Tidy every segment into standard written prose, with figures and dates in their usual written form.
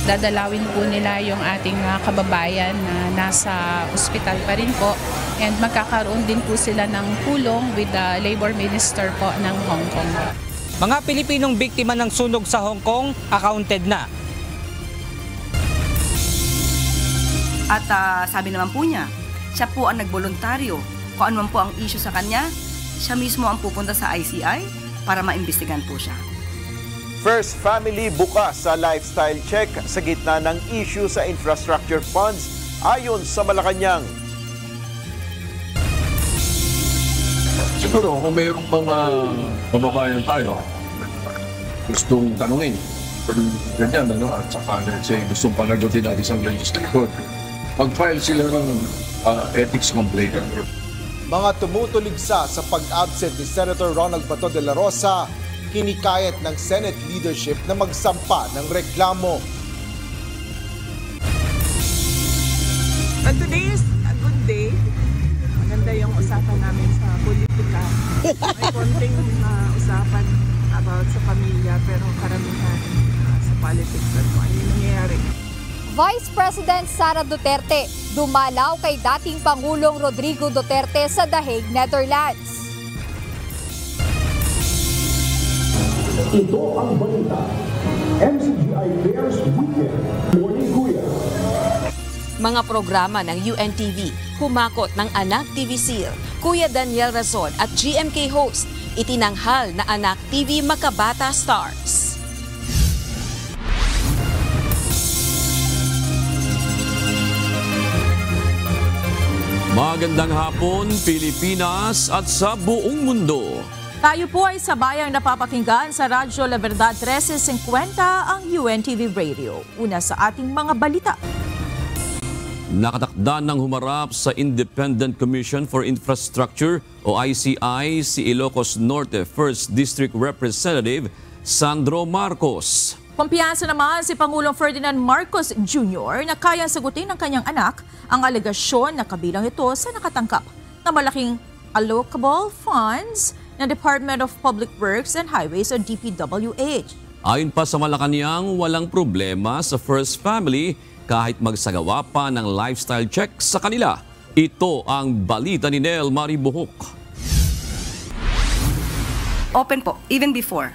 dadalawin po nila yung ating kababayan na nasa ospital pa rin po. And magkakaroon din po sila ng tulong with the Labor Minister po ng Hong Kong. Mga Pilipinong biktima ng sunog sa Hong Kong, accounted na. At sabi naman po niya, siya po ang nagboluntaryo. Kung ano man po ang issue sa kanya, siya mismo ang pupunta sa ICI para maimbestigan po siya. First Family bukas sa lifestyle check sa gitna ng issue sa infrastructure funds ayon sa Malacanang. Siguro kung mayroong mga kababayan tayo, gustong tanungin, ganyan, at saka gustong panagutin natin sa legislator, mag-file sila ng ethics complaint. Mga tumutuligsa sa pag-absent ni Senator Ronald Bato de la Rosa, kinikayat ng Senate leadership na magsampa ng reklamo. And today is a good day. Maganda yung usapan namin sa politika. May konting usapan about sa pamilya pero karamihan sa politics at kung ano yung nangyayari. Vice President Sara Duterte dumalaw kay dating Pangulong Rodrigo Duterte sa The Hague, Netherlands. Ito ang balita. MCGI Fairs Weekend. Morning Kuya. Mga programa ng UNTV, humakot ng Anak TV Seal, Kuya Daniel Razon at GMK host, itinanghal na Anak TV Makabata Stars. Magandang hapon, Pilipinas at sa buong mundo. Tayo po ay sabayang napapakinggan sa Radyo La Verdad 1350 ang UNTV Radio. Una sa ating mga balita. Nakatakda ng humarap sa Independent Commission for Infrastructure o ICI si Ilocos Norte 1st District Representative Sandro Marcos. Kumpiyansa naman si Pangulong Ferdinand Marcos Jr. na kayang sagutin ng kanyang anak ang alegasyon na kabilang ito sa nakatangkap na malaking allocable funds ng Department of Public Works and Highways o DPWH. Ayon pa sa Malacanang, walang problema sa First Family kahit magsagawa pa ng lifestyle check sa kanila. Ito ang balita ni Nel Maribuhok. Open po, even before.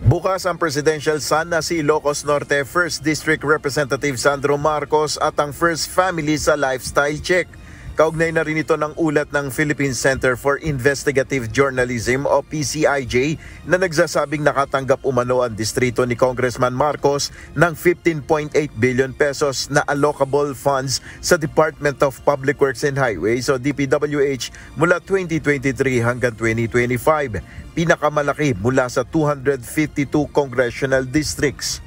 Bukas ang presidential son na si Ilocos Norte 1st District Representative Sandro Marcos at ang First Family sa lifestyle check. Kaugnay na rin ito ng ulat ng Philippine Center for Investigative Journalism o PCIJ na nagsasabing nakatanggap umano ang distrito ni Congressman Marcos ng 15.8 billion pesos na allocable funds sa Department of Public Works and Highways o DPWH mula 2023 hanggang 2025. Pinakamalaki mula sa 252 congressional districts.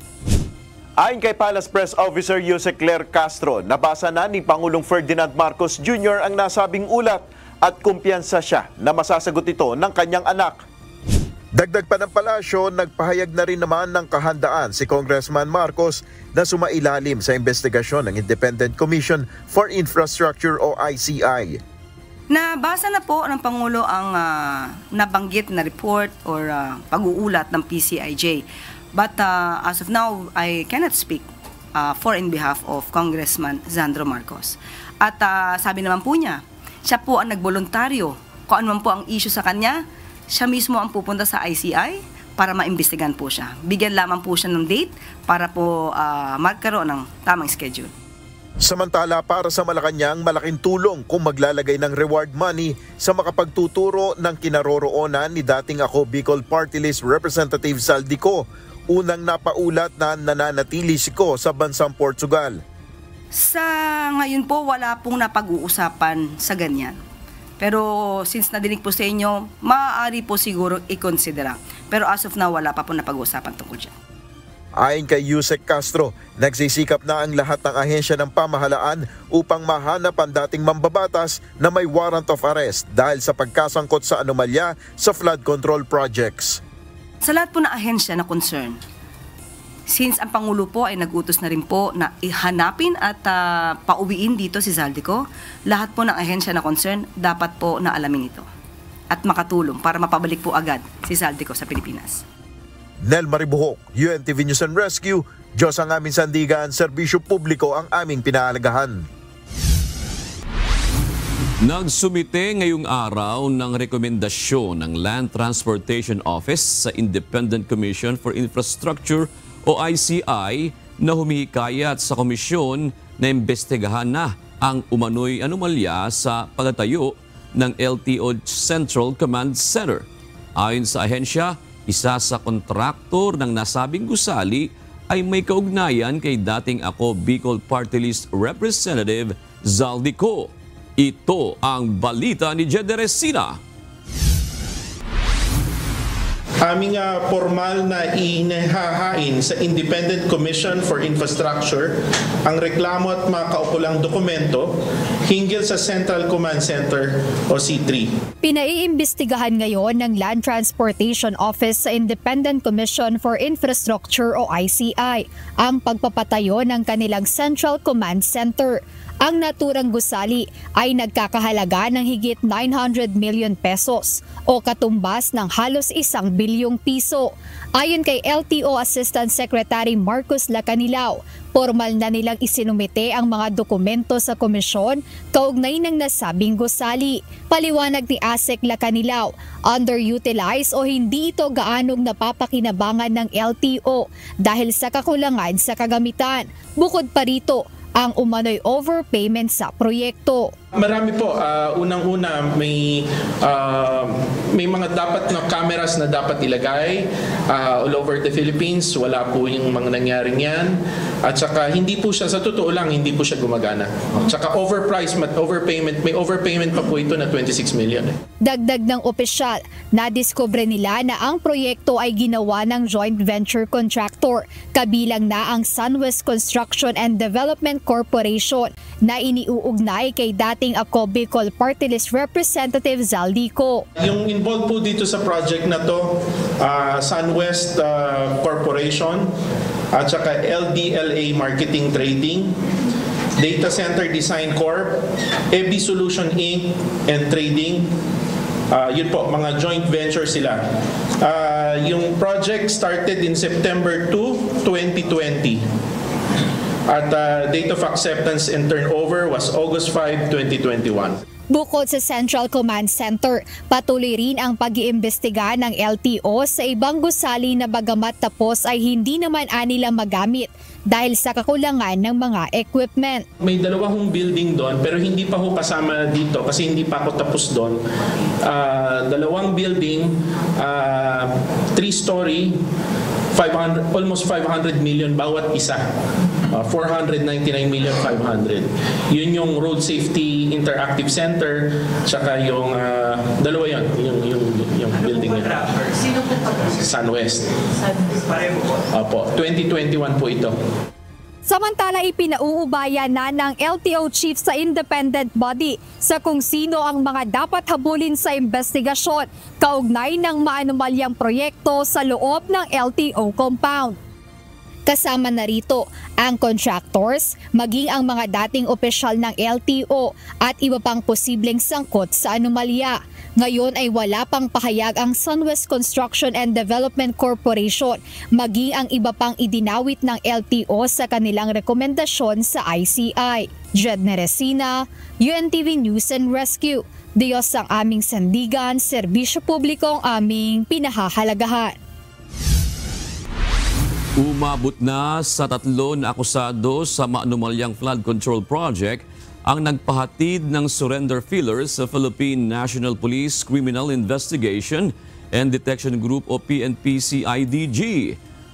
Ayon kay Palace Press Officer Jose Claire Castro, nabasa na ni Pangulong Ferdinand Marcos Jr. ang nasabing ulat at kumpiyansa siya na masasagot ito ng kanyang anak. Dagdag pa ng palasyo, nagpahayag na rin naman ng kahandaan si Congressman Marcos na sumailalim sa investigasyon ng Independent Commission for Infrastructure o ICI. Nabasa na po ng Pangulo ang nabanggit na report or pag-uulat ng PCIJ. But as of now, I cannot speak for in behalf of Congressman Sandro Marcos. At sabi naman po niya, siya po ang nagboluntaryo. Kung ano man po ang issue sa kanya, siya mismo ang pupunta sa ICI para maimbestigan po siya. Bigyan lamang po siya ng date para po magkaroon ng tamang schedule. Samantala, para sa Malacanang, malaking tulong kung maglalagay ng reward money sa makapagtuturo ng kinaroroonan ni dating Ako Bicol Party List Representative Saldico. Unang napaulat na nananatili si Ko sa bansang Portugal. Sa ngayon po, wala pong napag-uusapan sa ganyan. Pero since nadinig po sa inyo, maaari po siguro i-considera. Pero as of now, wala pa po napag-uusapan tungkol dyan. Ayon kay Yusek Castro, nagsisikap na ang lahat ng ahensya ng pamahalaan upang mahanap ang dating mambabatas na may warrant of arrest dahil sa pagkasangkot sa anomalya sa flood control projects. Sa lahat po ng ahensya na concern, since ang Pangulo po ay nag-utos na rin po na ihanapin at pauwiin dito si Zaldico, lahat po ng ahensya na concern dapat po na alamin ito at makatulong para mapabalik po agad si Zaldico sa Pilipinas. Nel Maribuhok, UNTV News and Rescue. Diyos ang aming sandigan, serbisyo publiko ang aming pinaalagahan. Nagsumite ngayong araw ng rekomendasyon ng Land Transportation Office sa Independent Commission for Infrastructure o ICI na humihikayat sa komisyon na imbestigahan na ang umano'y anomalya sa pagtatayo ng LTO Central Command Center. Ayon sa ahensya, isa sa kontraktor ng nasabing gusali ay may kaugnayan kay dating Ako Bicol Party List Representative Zaldico. Ito ang balita ni Jede Resina. Aming formal na inihahain sa Independent Commission for Infrastructure ang reklamo at mga kaukulang dokumento hinggil sa Central Command Center o C3. Pinaiimbestigahan ngayon ng Land Transportation Office sa Independent Commission for Infrastructure o ICI ang pagpapatayo ng kanilang Central Command Center. Ang naturang gusali ay nagkakahalaga ng higit 900 million pesos o katumbas ng halos 1 bilyong piso. Ayon kay LTO Assistant Secretary Marcos Lacanilao, formal na nilang isinumite ang mga dokumento sa komisyon kaugnay ng nasabing gusali. Paliwanag ni ASEC Lacanilao, underutilized o hindi ito gaanong napapakinabangan ng LTO dahil sa kakulangan sa kagamitan. Bukod pa rito, ang umano'y overpayment sa proyekto. Marami po. Unang-una, may mga dapat na cameras na dapat ilagay all over the Philippines. Wala po yung mga nangyaring yan. At saka hindi po siya, sa totoo lang, hindi po siya gumagana. At saka overpriced, overpayment, may overpayment pa po ito na 26 million. Dagdag ng opisyal, nadiskubre nila na ang proyekto ay ginawa ng joint venture contractor, kabilang na ang SunWest Construction and Development Corporation na iniuugnay kay dating Ako Bicol Party List Representative Zaldico. Yung involved po dito sa project na to, SunWest Corporation at saka LDLA Marketing Trading, Data Center Design Corp, EB Solution Inc. and Trading. Yun po, mga joint venture sila. Yung project started in September 2, 2020. At date of acceptance and turnover was August 5, 2021. Bukod sa Central Command Center, patuloy rin ang pag-iimbestiga ng LTO sa ibang gusali na bagamat tapos ay hindi naman anila magamit dahil sa kakulangan ng mga equipment. May dalawang building doon pero hindi pa ho kasama dito kasi hindi pa ako tapos doon. Dalawang building, 3-story, almost 500 million bawat isa. 499,500,000. Yun yung Road Safety Interactive Center, tsaka yung dalawa yun, yung building yun. Sino po pa? SunWest. Pareho po. Opo, 2021 po ito. Samantala, ipinauubaya na ng LTO chief sa independent body sa kung sino ang mga dapat habulin sa investigasyon kaugnay ng maanumalyang proyekto sa loob ng LTO compound. Kasama na rito ang contractors, maging ang mga dating opisyal ng LTO at iba pang posibleng sangkot sa anomalya. Ngayon ay wala pang pahayag ang SunWest Construction and Development Corporation, maging ang iba pang idinawit ng LTO sa kanilang rekomendasyon sa ICI. Jed Neresina, UNTV News and Rescue. Diyos ang aming sandigan, serbisyo publiko ang aming pinahahalagahan. Umabot na sa 3 na akusado sa maanumalyang flood control project ang nagpahatid ng surrender fillers sa Philippine National Police Criminal Investigation and Detection Group o PNP-CIDG.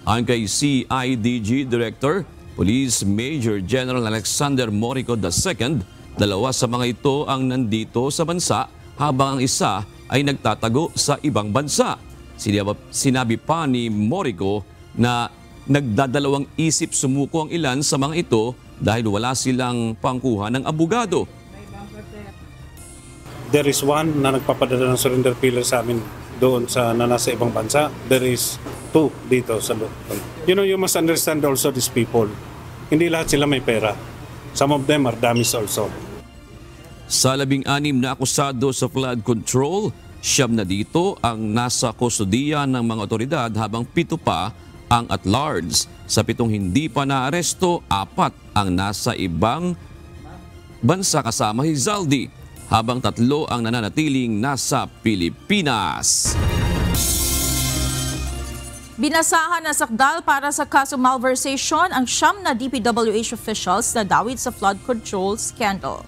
Ang kay CIDG Director, Police Major General Alexander Morico II, 2 sa mga ito ang nandito sa bansa habang ang isa ay nagtatago sa ibang bansa. Sinabi pa ni Morico na nagdadalawang isip sumuko ang ilan sa mga ito dahil wala silang pangkuha ng abogado. There is one na nagpapadala ng surrender filler sa amin doon sa nasa ibang bansa. There is 2 dito sa local. You must understand also these people. Hindi lahat sila may pera. Some of them are dummies also. Sa 16 na akusado sa flood control, Siyam na dito ang nasa kustodiya ng mga otoridad habang 7 pa ang at large. Sa 7 hindi pa naaresto, 4 ang nasa ibang bansa kasama si Zaldi, habang 3 ang nananatiling nasa Pilipinas. Binasahan na sakdal para sa kaso malversation ang 9 na DPWH officials na dawit sa flood control scandal.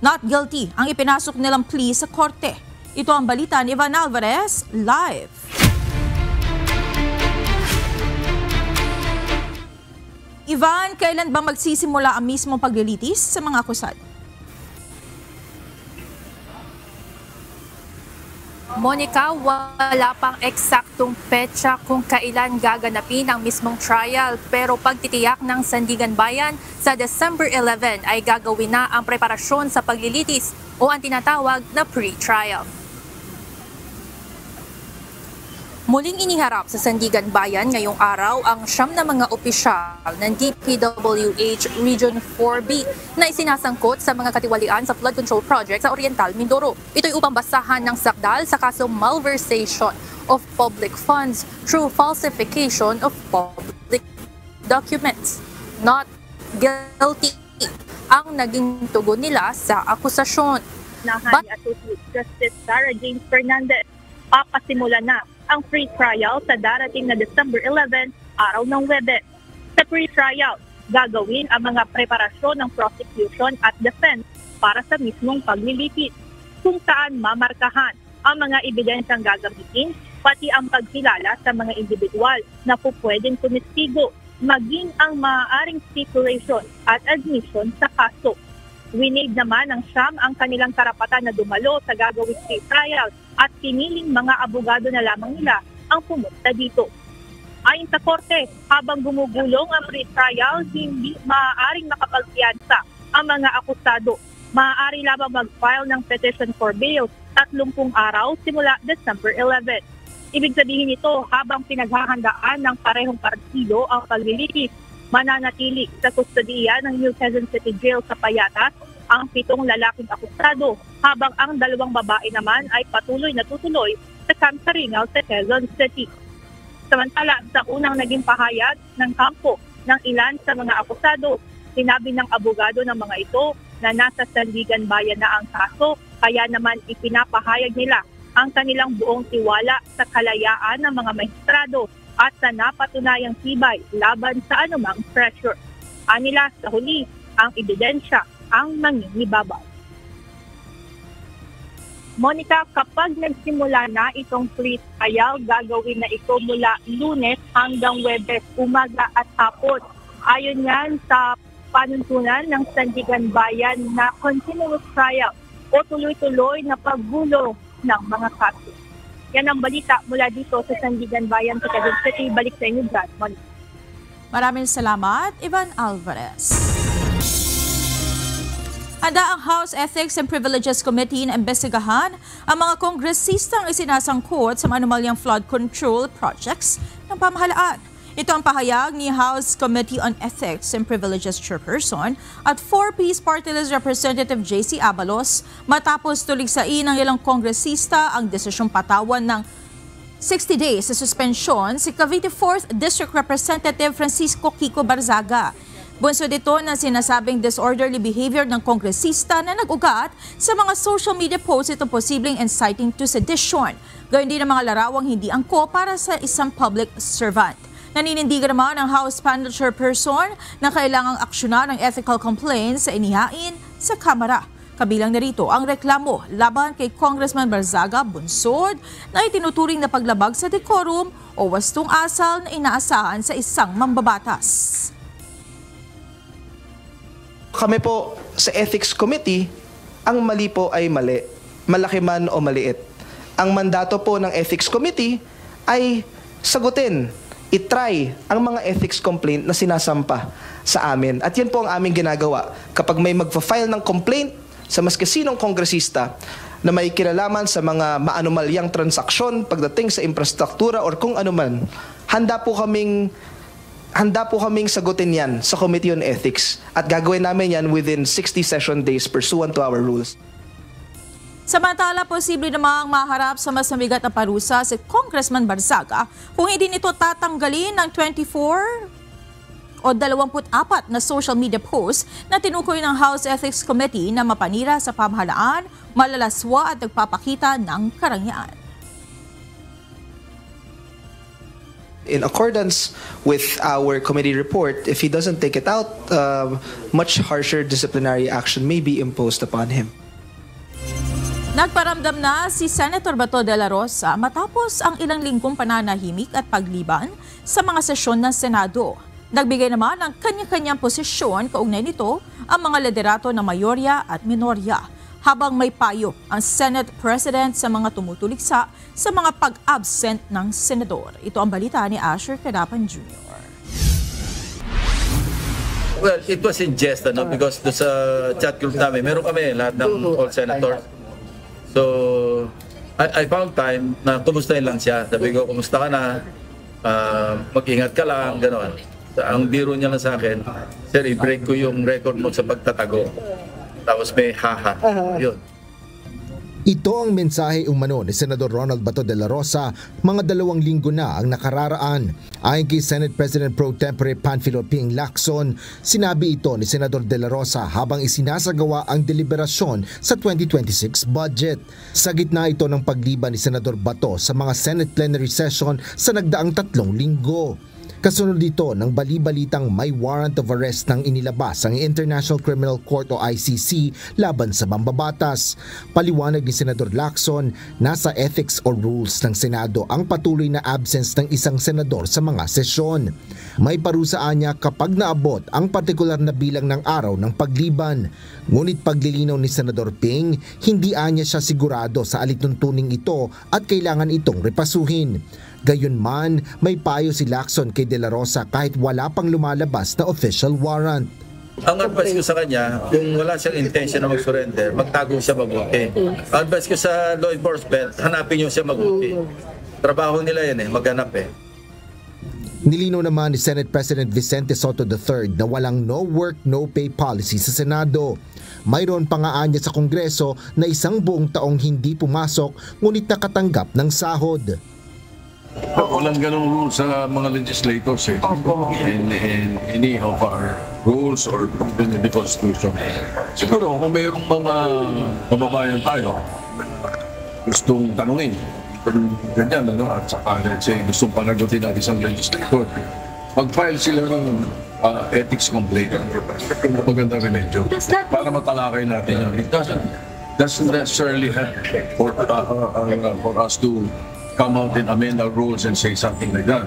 Not guilty ang ipinasok nilang plea sa korte. Ito ang balita ni Ivan Alvarez, live. Ivan, kailan ba magsisimula ang mismong paglilitis sa mga akusado? Monica, wala pang eksaktong petsa kung kailan gaganapin ang mismong trial, pero pagtitiyak ng Sandigan Bayan sa December 11 ay gagawin na ang preparasyon sa paglilitis o ang tinatawag na pre-trial. Muling iniharap sa Sandigan Bayan ngayong araw ang 9 na mga opisyal ng DPWH Region 4B na isinasangkot sa mga katiwalian sa flood control project sa Oriental Mindoro. Ito'y upang basahan ng sakdal sa kaso malversation of public funds through falsification of public documents. Not guilty ang naging tugon nila sa akusasyon. Nahan ni Associate Justice Sarah James Fernandez, papasimula na ang free trial sa darating na December 11, araw ng Webes. Sa free trial, gagawin ang mga preparasyon ng prosecution at defense para sa mismong paglilitis, kung saan mamarkahan ang mga ebidensyang gagamitin, pati ang pagkilala sa mga individual na pupwedeng tumistigo, maging ang maaaring stipulation at admission sa kaso. Winid naman ng Siyam ang kanilang karapatan na dumalo sa gagawing free trial at piniling mga abogado na lamang nila ang pumunta dito. Ayon sa korte, habang gumugulong ang free trial, hindi maaaring makapagpiyansa ang mga akusado. Maaari lamang mag-file ng petition for bail 30 araw simula December 11. Ibig sabihin nito, habang pinaghahandaan ng parehong partido ang paglilitis, mananatili sa kustodiya ng New Quezon City Jail sa Payatas ang 7 lalaking akusado, habang ang 2 babae naman ay patuloy na tutuloy sa Camp Saringal sa Quezon City. Samantala, sa unang naging pahayag ng kampo ng ilan sa mga akusado, sinabi ng abogado ng mga ito na nasa Sandigan Bayan na ang kaso, kaya naman ipinapahayag nila ang kanilang buong tiwala sa kalayaan ng mga maestrado at sa napatunayang tibay laban sa anumang pressure. Anila sa huli, ang ebidensya ang mangingibabaw. Monica, kapag nagsimula na itong free trial, gagawin na ito mula Lunes hanggang Webes, umaga at hapon. Ayon yan sa panuntunan ng Sandigan Bayan na continuous trial o tuloy-tuloy na paggulong ng mga kaso. Yan ang balita mula dito sa Sandigan Bayan sa Quezon City. Balik sa inyo, Brad. Maraming salamat, Ivan Alvarez. Handa ang House Ethics and Privileges Committee na imbestigahan ang mga kongresistang isinasangkot sa manumalyang flood control projects ng pamahalaan. Ito ang pahayag ni House Committee on Ethics and Privileges Chairperson at 4Ps Party List Representative JC Abalos matapos tuligsain ng ilang kongresista ang desisyong patawan ng 60 days sa suspensyon si Cavite 4th District Representative Francisco Kiko Barzaga. Bunso dito na sinasabing disorderly behavior ng kongresista na nag-ugat sa mga social media posts itong posibleng inciting to sedition. Gayun din ang mga larawang hindi angko para sa isang public servant. Naninindigan naman ang House Panel Chairperson na kailangang aksyonan ang ethical complaints sa inihain sa Kamara. Kabilang narito ang reklamo laban kay Congressman Barzaga Bunsod na itinuturing na paglabag sa decorum o wastong asal na inaasahan sa isang mambabatas. Kami po sa Ethics Committee, ang mali po ay mali, malaki man o maliit. Ang mandato po ng Ethics Committee ay sagutin, itry ang mga ethics complaint na sinasampa sa amin. At yan po ang aming ginagawa. Kapag may magpa-file ng complaint sa maski sinong kongresista na may kinalaman sa mga maanumalyang transaksyon pagdating sa infrastruktura or kung anuman, handa po kaming sagutin yan sa Committee on Ethics at gagawin namin yan within 60 session days pursuant to our rules. Samantala, posible namang maharap sa mas mabigat na parusa si Congressman Barzaga kung hindi nito tatanggalin ng 24 o 24 na social media post na tinukoy ng House Ethics Committee na mapanira sa pamahalaan, malalaswa at nagpapakita ng karangyaan. In accordance with our committee report, if he doesn't take it out, much harsher disciplinary action may be imposed upon him. Nagparamdam na si Senator Bato de la Rosa matapos ang ilang linggong pananahimik at pagliban sa mga sesyon ng Senado. Nagbigay naman ng kanya-kanyang posisyon kaugnay nito ang mga liderato ng mayorya at minorya, habang may payo ang Senate President sa mga tumutuliksa sa mga pag-absent ng senador. Ito ang balita ni Asher Cadapan Jr. Well, it was in jest, because sa chat group namin, meron kami lahat ng all senators. So, I found time na kumustahin lang siya. Sabi ko, kumusta ka na? Mag-ingat ka lang, gano'n. Ang biro niya lang sa akin, sir, i-break ko yung record mo sa pagtatago. Tapos may haha. Yun. Ito ang mensahe umano ni Senador Ronald Bato de la Rosa mga 2 linggo na ang nakararaan. Ayon kay Senate President Pro Tempore Panfilo Ping Lacson, sinabi ito ni Senador de la Rosa habang isinasagawa ang deliberasyon sa 2026 budget. Sa gitna ito ng pagliban ni Senador Bato sa mga Senate plenary session sa nagdaang 3 linggo. Kasunod dito ng bali-balitang may warrant of arrest ng inilabas ang International Criminal Court o ICC laban sa mambabatas. Paliwanag ni Senador Lacson, nasa ethics o rules ng Senado ang patuloy na absence ng isang senador sa mga sesyon. May parusaan niya kapag naabot ang partikular na bilang ng araw ng pagliban. Ngunit paglilinaw ni Senador Ping, hindi anya siya sigurado sa alituntuning ito at kailangan itong repasuhin. Gayunman, may payo si Lacson kay De La Rosa kahit wala pang lumalabas na official warrant. Ang advice ko sa kanya, kung wala siyang intention na mag-surrender, magtago siya mabuti. Ang advice ko sa law enforcement, hanapin niyo siya mabuti. Trabaho nila yan maghanap Nilinaw naman ni Senate President Vicente Soto III na walang no work, no pay policy sa Senado. Mayroon pa nga anya sa Kongreso na isang buong taong hindi pumasok ngunit nakatanggap ng sahod. Walang ganong rules sa mga legislators in any of our rules or in the Constitution. Siguro kung mayroong mga kababayan tayo gustong tanungin ganyan, at saka let's say gustong panagutin natin isang legislator, mag-file sila ng ethics complaint. Magandang remedyo para matalakay natin yan. It doesn't necessarily have for us to come out and amend our rules and say something like that.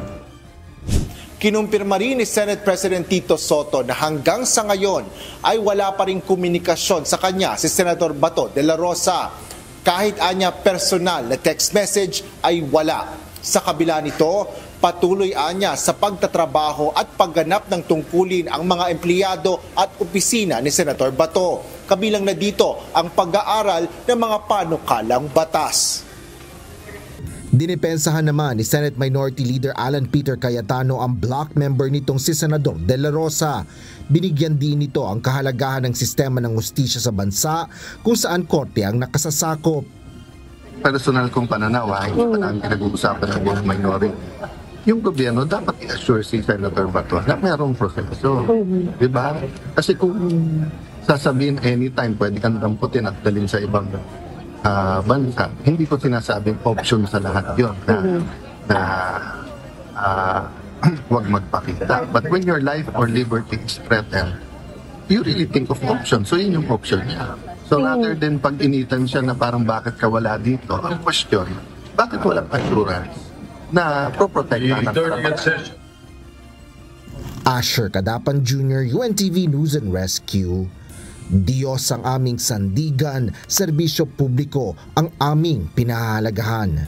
Kinumpirma rin ni Senate President Tito Soto na hanggang sa ngayon ay wala pa ring komunikasyon sa kanya si Senator Bato de la Rosa. Kahit anya personal na text message ay wala. Sa kabila nito, patuloy anya sa pagtatrabaho at pagganap ng tungkulin ang mga empleyado at opisina ni Senator Bato. Kabilang na dito ang pag-aaral ng mga panukalang batas. Dinipensahan naman ni Senate Minority Leader Alan Peter Cayetano ang block member nitong si Senador De La Rosa. Binigyan din nito ang kahalagahan ng sistema ng hustisya sa bansa kung saan korte ang nakasasakop. Personal kong pananaw, hindi pa namin pinag-uusapan ng buong minority. Yung gobyerno dapat i-assure si Senator Bato na mayroong proseso. Diba? Kasi kung sasabihin anytime pwede kang damputin at dalhin sa ibang bansa, hindi ko sinasabing option sa lahat yun na huwag magpakita. But when your life or liberty is threatened, you really think of options. So yun yung option niya. So rather than pag-initan siya na parang bakit ka wala dito, ang question, bakit walang assurance na pro-protect na ng Asher Cadapan Jr., UNTV News and Rescue. Diyos ang aming sandigan, serbisyo publiko ang aming pinahahalagahan.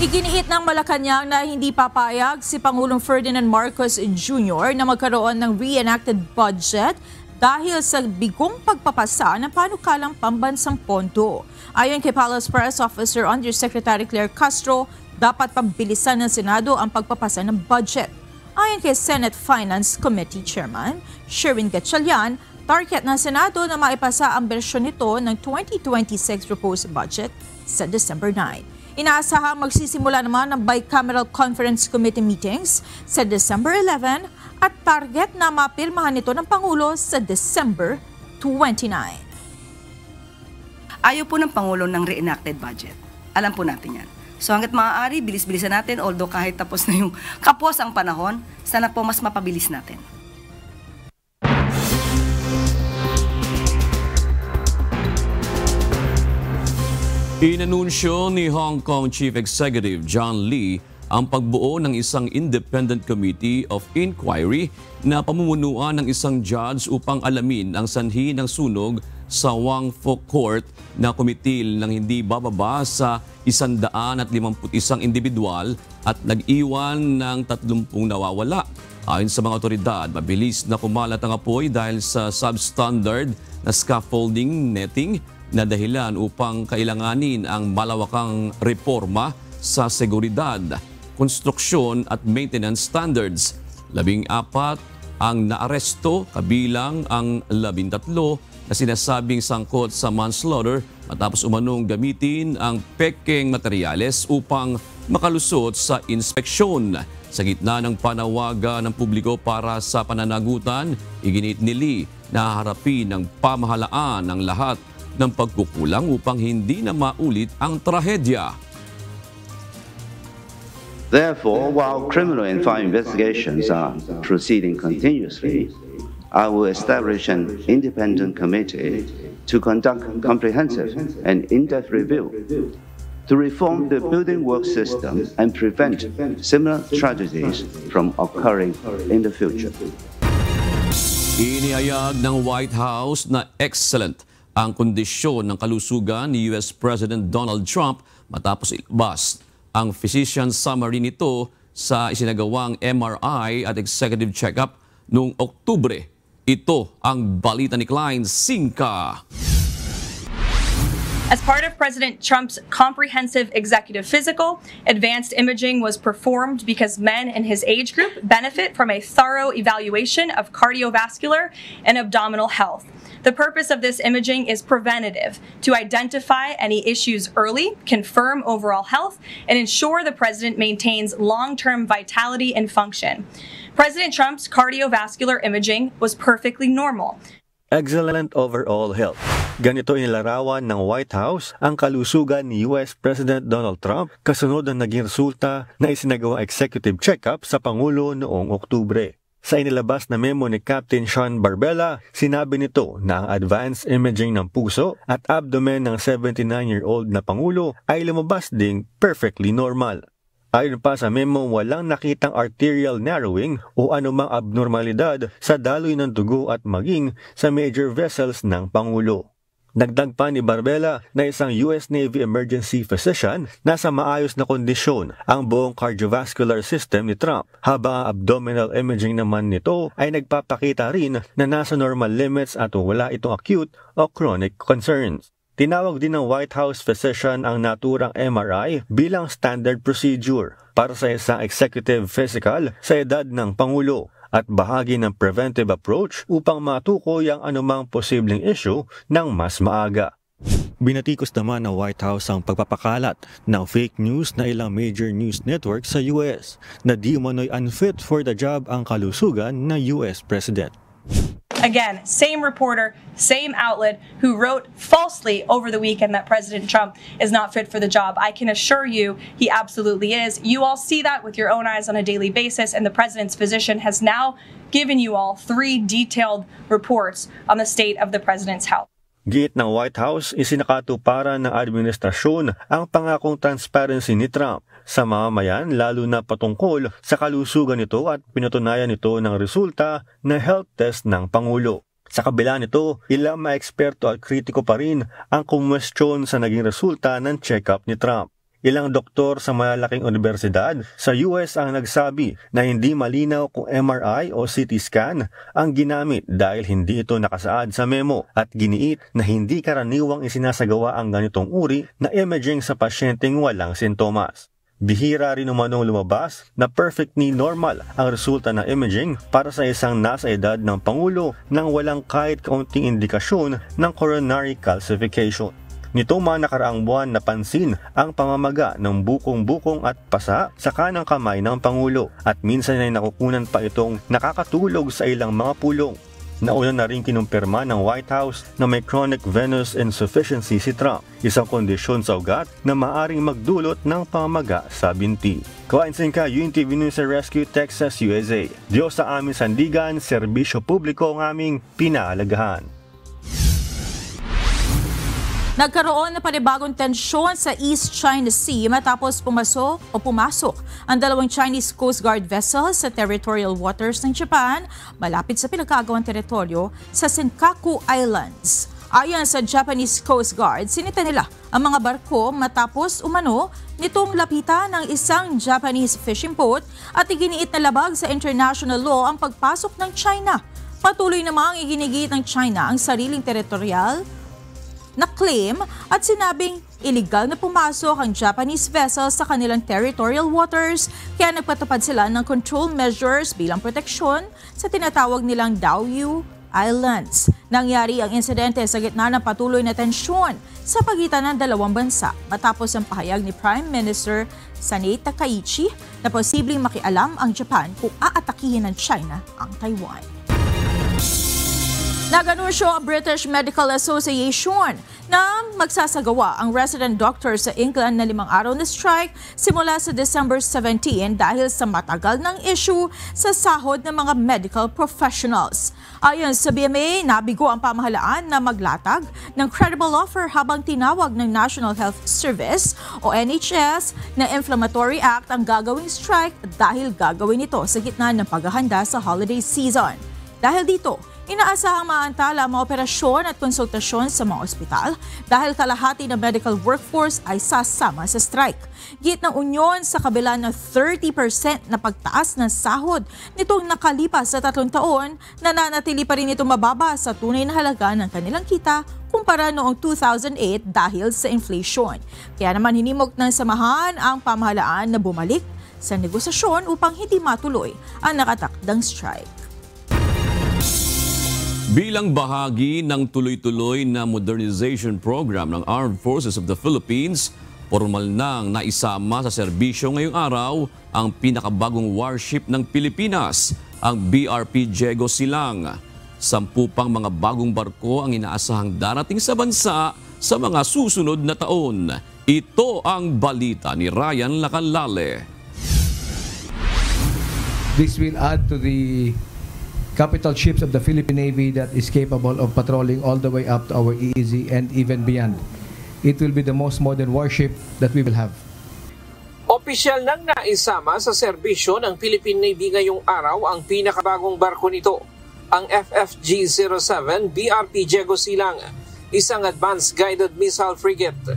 Iginiit ng Malacanang na hindi papayag si Pangulong Ferdinand Marcos Jr. na magkaroon ng reenacted budget dahil sa bigong pagpapasa ng panukalang pambansang pondo. Ayon kay Palace Press Officer Undersecretary Claire Castro, dapat pambilisan ng Senado ang pagpapasa ng budget. Ayon kay Senate Finance Committee Chairman Sherwin Gatchalian, Target ng Senado na maipasa ang bersyon nito ng 2026 proposed budget sa December 9. Inaasahang magsisimula naman ng Bicameral Conference Committee meetings sa December 11 at target na mapirmahan nito ng Pangulo sa December 29. Ayaw po ng Pangulo ng reenacted budget. Alam po natin yan. So hanggat maaari, bilis-bilisan natin, although kahit tapos na yung kapos ang panahon, sana po mas mapabilis natin. Inanunsyo ni Hong Kong Chief Executive John Lee ang pagbuo ng isang Independent Committee of Inquiry na pamumunuan ng isang judge upang alamin ang sanhi ng sunog sa Wang Fuk Court na kumitil ng hindi bababa sa 151 individual at nag-iwan ng 30 nawawala. Ayon sa mga otoridad, mabilis na kumalat ang apoy dahil sa substandard na scaffolding netting na dahilan upang kailanganin ang malawakang reforma sa seguridad, konstruksyon at maintenance standards. 14 ang naaresto, kabilang ang 13 na sinasabing sangkot sa manslaughter matapos umanong gamitin ang pekeng materyales upang makalusot sa inspeksyon. Sa gitna ng panawagan ng publiko para sa pananagutan, iginit ni Lee na haharapin ng pamahalaan ang lahat ng pagkukulang upang hindi na maulit ang trahedya. Therefore, while criminal and fire investigations are proceeding continuously, I will establish an independent committee to conduct comprehensive and in-depth review to reform the building work system and prevent similar tragedies from occurring in the future. Inihayag ng White House na excellent ang kondisyon ng kalusugan ni US President Donald Trump matapos ilabas ang physician summary nito sa isinagawang MRI at executive check-up noong Oktubre. Ito ang balita ni Klein Sinka. As part of President Trump's comprehensive executive physical, advanced imaging was performed because men in his age group benefit from a thorough evaluation of cardiovascular and abdominal health. The purpose of this imaging is preventative, to identify any issues early, confirm overall health, and ensure the president maintains long-term vitality and function. President Trump's cardiovascular imaging was perfectly normal. Excellent overall health. Ganito inilarawan ng White House ang kalusugan ni US President Donald Trump kasunod ng naging resulta na isinagawang executive check-up sa Pangulo noong Oktubre. Sa inilabas na memo ni Captain Sean Barbella, sinabi nito na ang advanced imaging ng puso at abdomen ng 79-year-old na Pangulo ay lumabas ding perfectly normal. Ayon pa sa memo, walang nakitang arterial narrowing o anumang abnormalidad sa daloy ng dugo at maging sa major vessels ng Pangulo. Dagdag pa ni Barbella na isang US Navy emergency physician na sa maayos na kondisyon ang buong cardiovascular system ni Trump, habang ang abdominal imaging naman nito ay nagpapakita rin na nasa normal limits at wala itong acute o chronic concerns. Tinawag din ng White House physician ang naturang MRI bilang standard procedure para sa isang executive physical sa edad ng Pangulo at bahagi ng preventive approach upang matukoy ang anumang posibleng issue ng mas maaga. Binatikos naman ng White House ang pagpapakalat ng fake news na ilang major news network sa US na di umano'y unfit for the job ang kalusugan ng US President. Again, same reporter, same outlet who wrote falsely over the weekend that President Trump is not fit for the job. I can assure you he absolutely is. You all see that with your own eyes on a daily basis, and the president's physician has now given you all 3 detailed reports on the state of the president's health. Giit ng White House, isinakatuparan ng administrasyon ang pangakong transparency ni Trump sa mamamayan, lalo na patungkol sa kalusugan nito, at pinatunayan nito ng resulta na health test ng Pangulo. Sa kabila nito, ilang mga eksperto at kritiko pa rin ang kumwestiyon sa naging resulta ng check-up ni Trump. Ilang doktor sa malalaking universidad sa US ang nagsabi na hindi malinaw kung MRI o CT scan ang ginamit dahil hindi ito nakasaad sa memo, at giniit na hindi karaniwang isinasagawa ang ganitong uri na imaging sa pasyenteng walang sintomas. Bihira rin umanong lumabas na perfectly normal ang resulta ng imaging para sa isang nasa edad ng Pangulo nang walang kahit kaunting indikasyon ng coronary calcification. Nitong mga nakaraang buwan napansin ang pamamaga ng bukong-bukong at pasa sa kanang kamay ng Pangulo at minsan ay nakukunan pa itong nakakatulog sa ilang mga pulong. Nauna na rin kinumpirma ng White House na may chronic venous insufficiency si Trump, isang kondisyon sa ugat na maaaring magdulot ng pamamaga sa binti. Kawainsin ka, UNTV News and Rescue, Texas, USA. Diyos sa aming sandigan, serbisyo publiko ang aming pinaalagahan. Nagkaroon na panibagong tensyon sa East China Sea matapos pumasok ang dalawang Chinese Coast Guard vessels sa territorial waters ng Japan malapit sa pinagkagawang teritoryo sa Senkaku Islands. Ayon sa Japanese Coast Guard, sinita nila ang mga barko matapos umano nitong lapitan ng isang Japanese fishing boat at iginiit na labag sa international law ang pagpasok ng China. Patuloy namang iginigit ng China ang sariling teritorial na claim at sinabing illegal na pumasok ang Japanese vessels sa kanilang territorial waters kaya nagpatupad sila ng control measures bilang proteksyon sa tinatawag nilang Diaoyu Islands. Nangyari ang insidente sa gitna ng patuloy na tensyon sa pagitan ng dalawang bansa matapos ang pahayag ni Prime Minister Sanae Takaichi na posibleng makialam ang Japan kung aatakihin ng China ang Taiwan. Nag-anunsyo ang British Medical Association na magsasagawa ang resident doctors sa England na 5 araw na strike simula sa December 17 dahil sa matagal ng issue sa sahod ng mga medical professionals. Ayon sa BMA, nabigo ang pamahalaan na maglatag ng credible offer habang tinawag ng National Health Service o NHS na inflammatory act ang gagawing strike dahil gagawin ito sa gitna ng paghahanda sa holiday season. Dahil dito, inaasahang maantala ang mga operasyon at konsultasyon sa mga ospital dahil kalahati ng medical workforce ay sasama sa strike. Git ng Union sa kabila ng 30% na pagtaas ng sahod nitong nakalipas sa 3 taon, nananatili pa rin itong mababa sa tunay na halaga ng kanilang kita kumpara noong 2008 dahil sa inflation. Kaya naman hinimok ng samahan ang pamahalaan na bumalik sa negosasyon upang hindi matuloy ang nakatakdang strike. Bilang bahagi ng tuloy-tuloy na modernization program ng Armed Forces of the Philippines, formal nang naisama sa serbisyo ngayong araw ang pinakabagong warship ng Pilipinas, ang BRP Diego Silang. 10 pang mga bagong barko ang inaasahang darating sa bansa sa mga susunod na taon. Ito ang balita ni Ryan Lacalale. This will add to the capital ships of the Philippine Navy that is capable of patrolling all the way up to our EEZ and even beyond. It will be the most modern warship that we will have. Opisyal nang naisama sa serbisyo ng Philippine Navy ngayong araw ang pinakabagong barko nito, ang FFG-07 BRP Diego Silang, isang advanced guided missile frigate.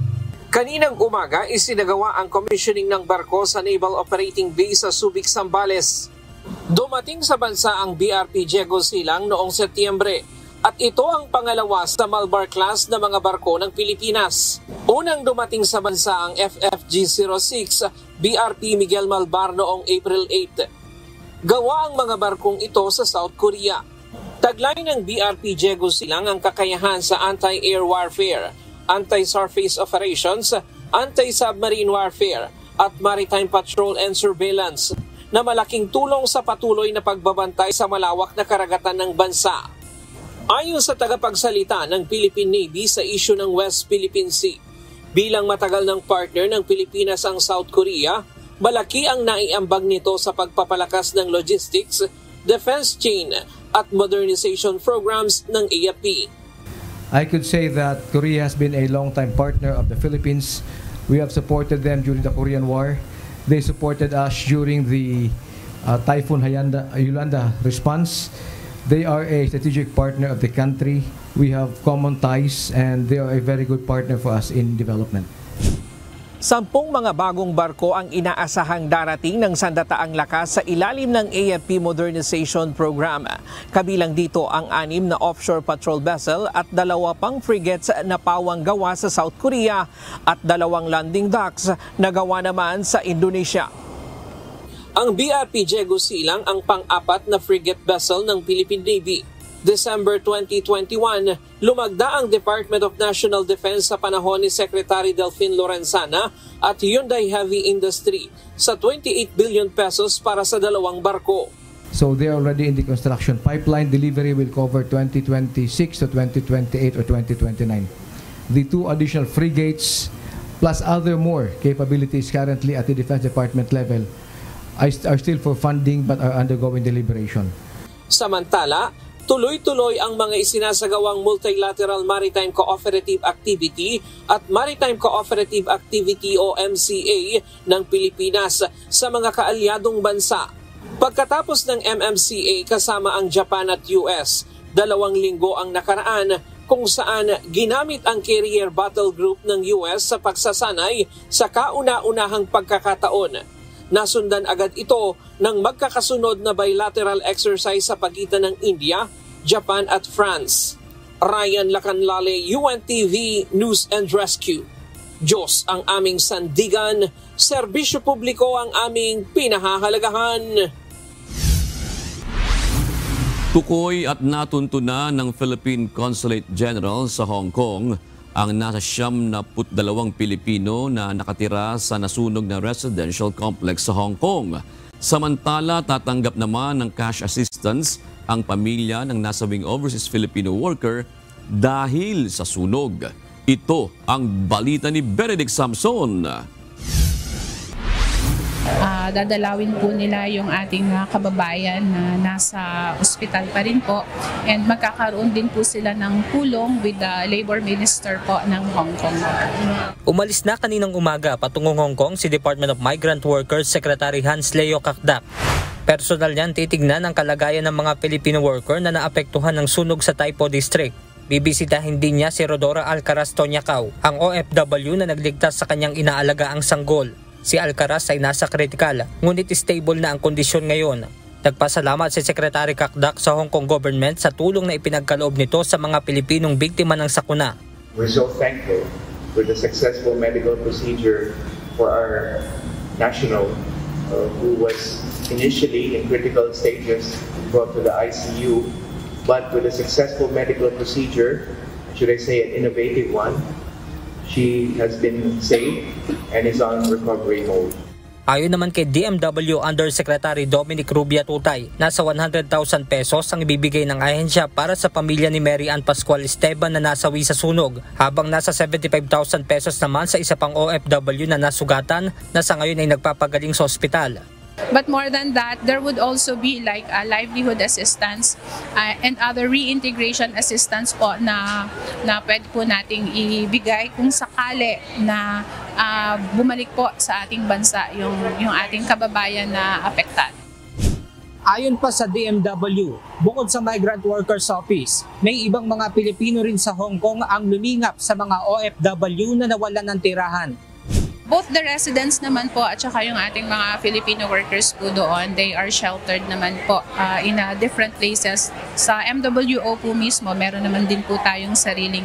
Kaninang umaga, isinagawa ang commissioning ng barko sa Naval Operating Base sa Subic, Zambales. Dumating sa bansa ang BRP Diego Silang noong Setyembre at ito ang pangalawa sa Malabar class na mga barko ng Pilipinas. Unang dumating sa bansa ang FFG-06 BRP Miguel Malbar noong April 8. Gawa ang mga barkong ito sa South Korea. Taglay ng BRP Diego Silang ang kakayahan sa anti-air warfare, anti-surface operations, anti-submarine warfare at maritime patrol and surveillance na malaking tulong sa patuloy na pagbabantay sa malawak na karagatan ng bansa. Ayon sa tagapagsalita ng Philippine Navy sa isyu ng West Philippine Sea, bilang matagal ng partner ng Pilipinas ang South Korea, malaki ang naiambag nito sa pagpapalakas ng logistics, defense chain at modernization programs ng AFP. I could say that Korea has been a long-time partner of the Philippines. We have supported them during the Korean War. They supported us during the Typhoon Yolanda response. They are a strategic partner of the country. We have common ties and they are a very good partner for us in development. 10 mga bagong barko ang inaasahang darating ng sandataang lakas sa ilalim ng AFP Modernization Program. Kabilang dito ang 6 na offshore patrol vessel at 2 pang frigates na pawang gawa sa South Korea at 2 landing docks na gawa naman sa Indonesia. Ang BRP Diego Silang ang pang-4 na frigate vessel ng Philippine Navy. December 2021, lumagda ang Department of National Defense sa panahon ni Secretary Delfin Lorenzana at Hyundai Heavy Industry sa 28 billion pesos para sa 2 barko. So they're already in the construction pipeline. Delivery will cover 2026 to 2028 or 2029. The 2 additional frigates plus other more capabilities currently at the Defense Department level are still for funding but are undergoing deliberation. Samantala, tuloy-tuloy ang mga isinasagawang Multilateral Maritime Cooperative Activity at Maritime Cooperative Activity o MCA ng Pilipinas sa mga kaalyadong bansa. Pagkatapos ng MMCA kasama ang Japan at US, 2 linggo ang nakaraan kung saan ginamit ang Carrier Battle Group ng US sa pagsasanay sa kauna-unahang pagkakataon. Nasundan agad ito ng magkakasunod na bilateral exercise sa pagitan ng India, Japan at France. Ryan Lacanlale, UNTV News and Rescue. Diyos ang aming sandigan, serbisyo publiko ang aming pinahahalagahan. Tukoy at natuntunan ng Philippine Consulate General sa Hong Kong ang nasa 72 Pilipino na nakatira sa nasunog na residential complex sa Hong Kong. Samantala, tatanggap naman ng cash assistance ang pamilya ng nasabing overseas Filipino worker dahil sa sunog. Ito ang balita ni Benedict Samson. Dadalawin po nila yung ating kababayan na nasa ospital pa rin po, and magkakaroon din po sila ng tulong with the Labor Minister po ng Hong Kong. Umalis na kaninang umaga patungong Hong Kong si Department of Migrant Workers Secretary Hans Leo Kakdak. Personal niyan titignan ang kalagayan ng mga Filipino worker na naapektuhan ng sunog sa Taipo District. Bibisitahin din niya si Rodora Alcaraz Tonyacao, ang OFW na nagligtas sa kanyang inaalagaang sanggol. Si Alcaraz ay nasa kritikal, ngunit stable na ang kondisyon ngayon. Nagpasalamat si Secretary Kakdak sa Hong Kong government sa tulong na ipinagkaloob nito sa mga Pilipinong biktima ng sakuna. We're so thankful for the successful medical procedure for our national who was initially in critical stages brought to the ICU, but with a successful medical procedure, should I say an innovative one, she has been saved and is on recovery mode. Ayon naman kay DMW Undersecretary Dominic Rubia Tutay, nasa 100,000 pesos ang ibibigay ng ahensya para sa pamilya ni Mary Ann Pascual Esteban na nasawi sa sunog, habang nasa 75,000 pesos naman sa isa pang OFW na nasugatan na sa ngayon ay nagpapagaling sa ospital. But more than that, there would also be like a livelihood assistance and other reintegration assistance po na pwede po nating ibigay kung sakali na bumalik po sa ating bansa yung ating kababayan na apektado. Ayon pa sa DMW, bukod sa Migrant Workers Office, may ibang mga Pilipino rin sa Hong Kong ang lumingap sa mga OFW na nawalan ng tirahan. Both the residents naman po at saka yung ating mga Filipino workers po doon, they are sheltered naman po in different places. Sa MWO po mismo, meron naman din po tayong sariling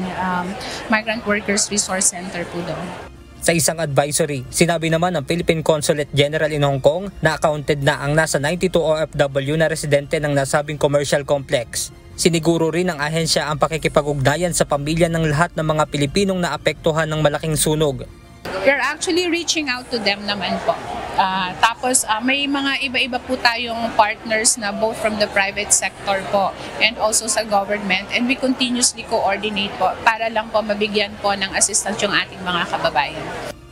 Migrant Workers Resource Center po doon. Sa isang advisory, sinabi naman ng Philippine Consulate General in Hong Kong na accounted na ang nasa 92 OFW na residente ng nasabing commercial complex. Siniguro rin ng ahensya ang pakikipag-ugnayan sa pamilya ng lahat ng mga Pilipinong naapektuhan ng malaking sunog. We're actually reaching out to them naman po. Tapos may mga iba-iba po tayong partners na both from the private sector po and also sa government, and we continuously coordinate po para lang po mabigyan po ng assistance yung ating mga kababayan.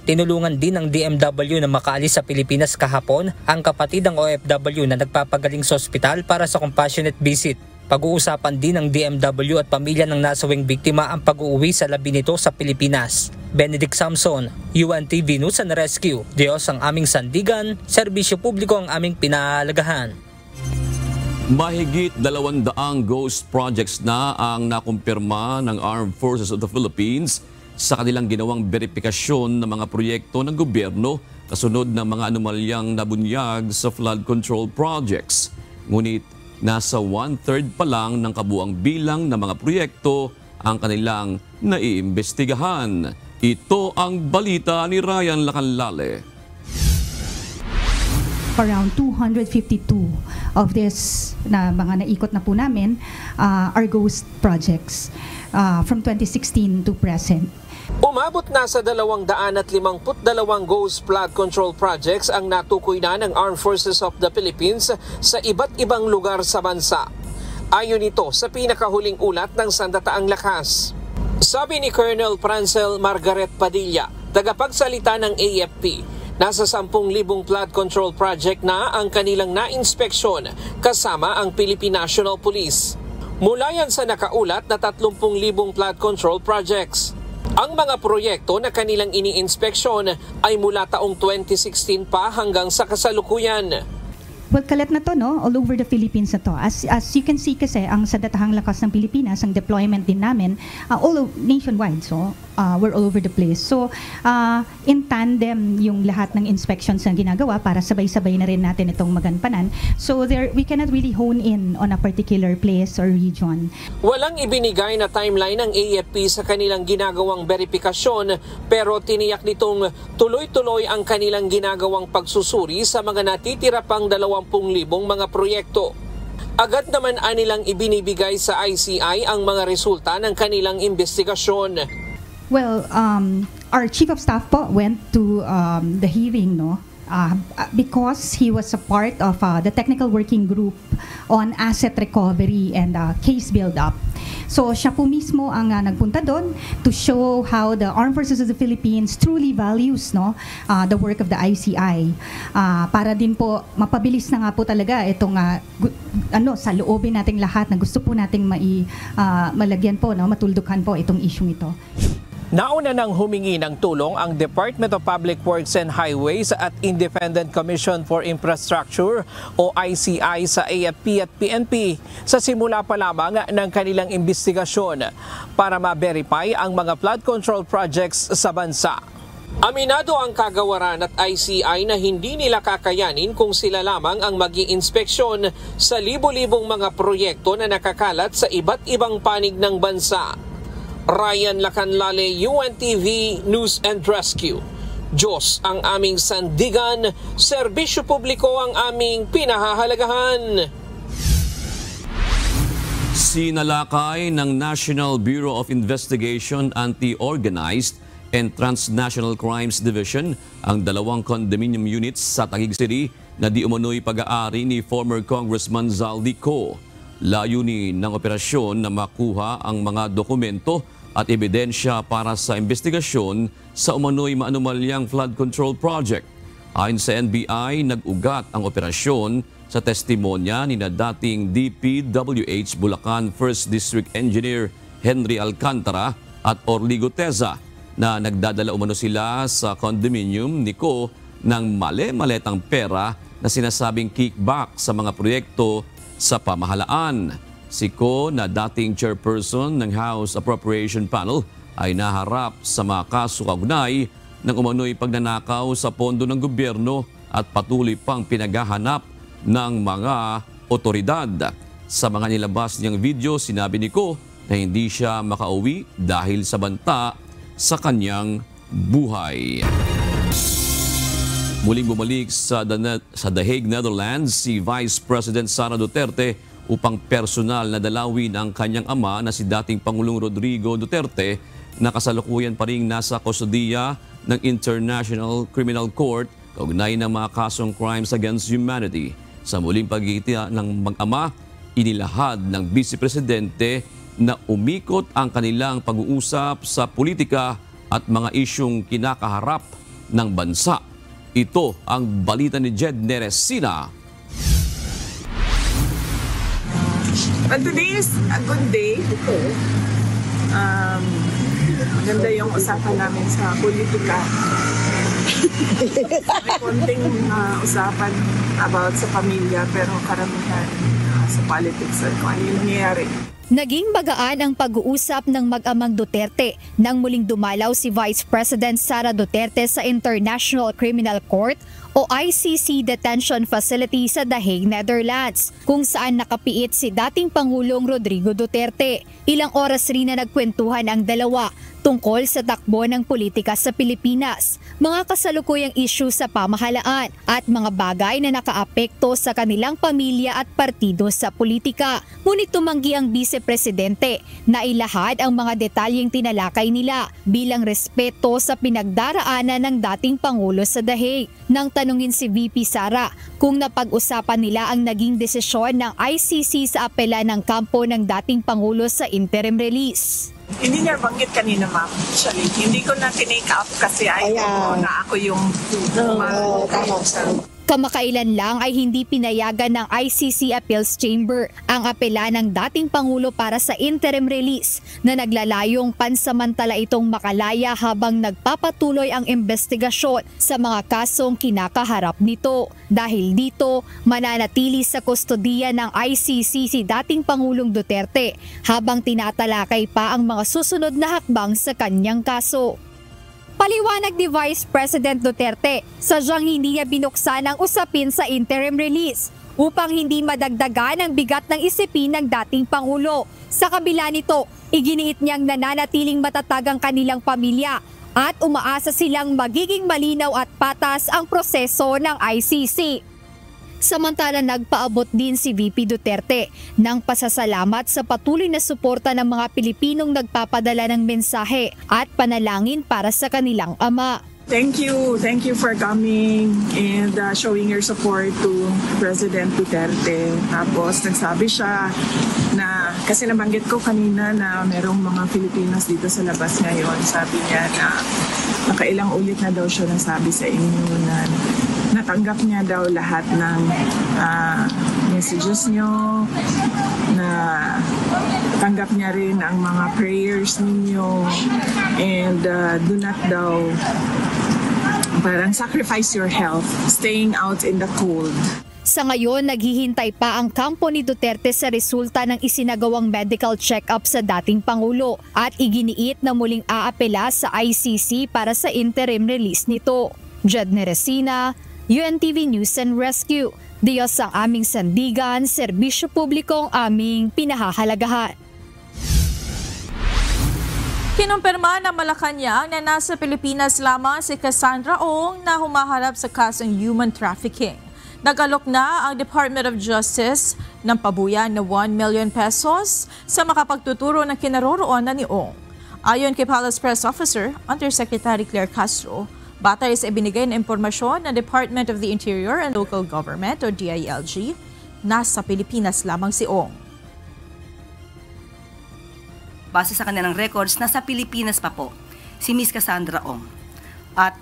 Tinulungan din ng DMW na makaalis sa Pilipinas kahapon ang kapatid ng OFW na nagpapagaling sa ospital para sa compassionate visit. Pag-uusapan din ng DMW at pamilya ng nasawing biktima ang pag-uuwi sa labi nito sa Pilipinas. Benedict Samson, UNTV News and Rescue. Diyos ang aming sandigan, serbisyo publiko ang aming pinahalagahan. Mahigit 200 ghost projects na ang nakumpirma ng Armed Forces of the Philippines sa kanilang ginawang beripikasyon ng mga proyekto ng gobyerno kasunod ng mga anomalyang nabunyag sa flood control projects. Ngunit nasa 1/3 pa lang ng kabuang bilang ng mga proyekto ang kanilang naiimbestigahan. Ito ang balita ni Ryan Lacanlale. Around 252 of this na mga naikot na po namin are ghost projects from 2016 to present. Umabot na sa 252 ghost flood control projects ang natukoy na ng Armed Forces of the Philippines sa iba't ibang lugar sa bansa. Ayon ito sa pinakahuling ulat ng Sandataang Lakas. Sabi ni Colonel Francel Margaret Padilla, tagapagsalita ng AFP, nasa 10,000 flood control project na ang kanilang na-inspeksyon kasama ang Philippine National Police. Mula yan sa nakaulat na 30,000 flood control projects. Ang mga proyekto na kanilang ini-inspeksyon ay mula taong 2016 pa hanggang sa kasalukuyan. Well, kalat na to, no? All over the Philippines na to. As you can see kasi, ang Sandatahang Lakas ng Pilipinas, ang deployment din namin, nationwide. So, we're all over the place. So, in tandem yung lahat ng inspections na ginagawa para sabay-sabay na rin natin itong maganpanan. So, we cannot really hone in on a particular place or region. Walang ibinigay na timeline ng AFP sa kanilang ginagawang verifikasyon, pero tiniyak nitong tuloy-tuloy ang kanilang ginagawang pagsusuri sa mga natitira pang 20,000 mga proyekto. Agad naman anilang ibinibigay sa ICI ang mga resulta ng kanilang investigasyon. Well, our Chief of Staff po went to the hearing, no? Because he was a part of the technical working group on asset recovery and case build-up. So siya po mismo ang nagpunta doon to show how the Armed Forces of the Philippines truly values, no, the work of the ICI. Para din po mapabilis na nga po talaga itong sa loobin nating lahat na gusto po nating malagyan po, no, matuldukan po itong issue ito. Nauna nang humingi ng tulong ang Department of Public Works and Highways at Independent Commission for Infrastructure o ICI sa AFP at PNP sa simula pa lamang ng kanilang investigasyon para ma-verify ang mga flood control projects sa bansa. Aminado ang kagawaran at ICI na hindi nila kakayanin kung sila lamang ang mag-iinspeksyon sa libo-libong mga proyekto na nakakalat sa iba't ibang panig ng bansa. Ryan Lacanlale, UNTV News and Rescue. Diyos ang aming sandigan, serbisyo publiko ang aming pinahahalagahan. Sinalakay ng National Bureau of Investigation Anti-Organized and Transnational Crimes Division ang 2 condominium units sa Taguig City na di umano'y pag-aari ni former Congressman Zaldi Co. Layunin ng operasyon na makuha ang mga dokumento at ebidensya para sa investigasyon sa umano'y maanumalyang flood control project. Ayon sa NBI, nag-ugat ang operasyon sa testimonya ni na dating DPWH Bulacan 1st District Engineer Henry Alcantara at Orly Guteza na nagdadala umano sila sa condominium ni Co ng mali-maletang pera na sinasabing kickback sa mga proyekto sa pamahalaan. Si Co na dating chairperson ng House Appropriation Panel ay naharap sa mga kaso kaugnay ng umano'y pagnanakaw sa pondo ng gobyerno at patuloy pang pinaghahanap ng mga otoridad. Sa mga nilabas niyang video, sinabi ni Co na hindi siya makauwi dahil sa banta sa kanyang buhay. Muling bumalik sa The Hague, Netherlands, si Vice President Sara Duterte upang personal na dalawin ang kanyang ama na si dating Pangulong Rodrigo Duterte na kasalukuyan pa ring nasa kustodiya ng International Criminal Court kaugnay ng mga kasong crimes against humanity. Sa muling pagkikita ng mag-ama, inilahad ng Vice Presidente na umikot ang kanilang pag-uusap sa politika at mga isyong kinakaharap ng bansa. Ito ang balita ni Jed Neresina. And today is a good day. Maganda yung usapan namin sa politika. May konting usapan about sa pamilya pero karamihan sa politics at kung ano yung nangyayari. Naging magaan ang pag-uusap ng mag-amang Duterte nang muling dumalaw si Vice President Sara Duterte sa International Criminal Court o ICC Detention Facility sa The Hague, Netherlands, kung saan nakapiit si dating Pangulong Rodrigo Duterte. Ilang oras rin na nagkwentuhan ang dalawa tungkol sa takbo ng politika sa Pilipinas, mga kasalukuyang issue sa pamahalaan at mga bagay na nakaapekto sa kanilang pamilya at partido sa politika. Ngunit tumanggi ang Vice-Presidente na ilahad ang mga detalyeng tinalakay nila bilang respeto sa pinagdaraanan ng dating Pangulo sa The Hague. Nang tanungin si VP Sara kung napag-usapan nila ang naging desisyon ng ICC sa apela ng kampo ng dating Pangulo sa interim release. Hindi niya banggit kanina, ma'am. Actually, hindi ko na tinake up kasi ayaw na ako yung Kamakailan lang ay hindi pinayagan ng ICC Appeals Chamber ang apela ng dating Pangulo para sa interim release na naglalayong pansamantala itong makalaya habang nagpapatuloy ang investigasyon sa mga kasong kinakaharap nito. Dahil dito, mananatili sa kustodiya ng ICC si dating Pangulong Duterte habang tinatalakay pa ang mga susunod na hakbang sa kanyang kaso. Paliwanag ni Vice President Duterte, sadyang hindi niya binuksan ang usapin sa interim release upang hindi madagdagan ang bigat ng isipin ng dating Pangulo. Sa kabila nito, iginiit niyang nananatiling matatag ang kanilang pamilya at umaasa silang magiging malinaw at patas ang proseso ng ICC. Samantala nagpaabot din si VP Duterte ng pasasalamat sa patuloy na suporta ng mga Pilipinong nagpapadala ng mensahe at panalangin para sa kanilang ama. Thank you for coming and showing your support to President Duterte. Tapos nagsabi siya na, kasi nabanggit ko kanina na merong mga Filipinos dito sa labas ngayon. Sabi niya na nakailang ulit na daw siya nasabi sa inyo na natanggap niya daw lahat ng messages niyo, na tanggap niya rin ang mga prayers ninyo, and do not daw parang sacrifice your health, staying out in the cold. Sa ngayon, naghihintay pa ang kampo ni Duterte sa resulta ng isinagawang medical check-up sa dating Pangulo at iginiit na muling aapela sa ICC para sa interim release nito. Jedne Resina, UNTV News and Rescue. Diyos ang aming sandigan, serbisyo publiko ang aming pinahahalagahan. Kinumpirma ng Malacanang na nasa Pilipinas lamang si Cassandra Ong na humaharap sa kasong human trafficking. Nag-alok na ang Department of Justice ng pabuyan na 1 million pesos sa makapagtuturo ng kinaroroonan ni Ong. Ayon kay Palace Press Officer, Undersecretary Claire Castro, batay sa ibinigay na impormasyon ng Department of the Interior and Local Government o DILG, nasa Pilipinas lamang si Ong. Base sa kanilang records, nasa Pilipinas pa po si Miss Cassandra Ong. At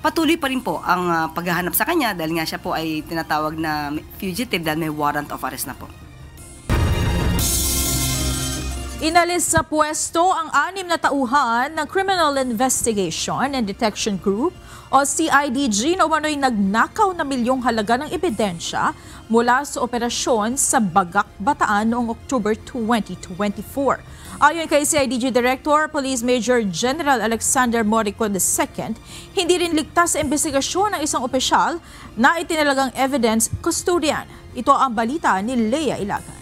patuloy pa rin po ang paghahanap sa kanya dahil nga siya po ay tinatawag na fugitive dahil may warrant of arrest na po. Inalis sa pwesto ang 6 na tauhan ng Criminal Investigation and Detection Group o CIDG na umano'y nagnakaw na milyong halaga ng ebidensya mula sa operasyon sa Bagak, Bataan noong October 2024. Ayon kay CIDG Director, Police Major General Alexander Morico II, hindi rin ligtas sa investigasyon ng isang opisyal na itinalagang evidence custodian. Ito ang balita ni Lea Ilagan.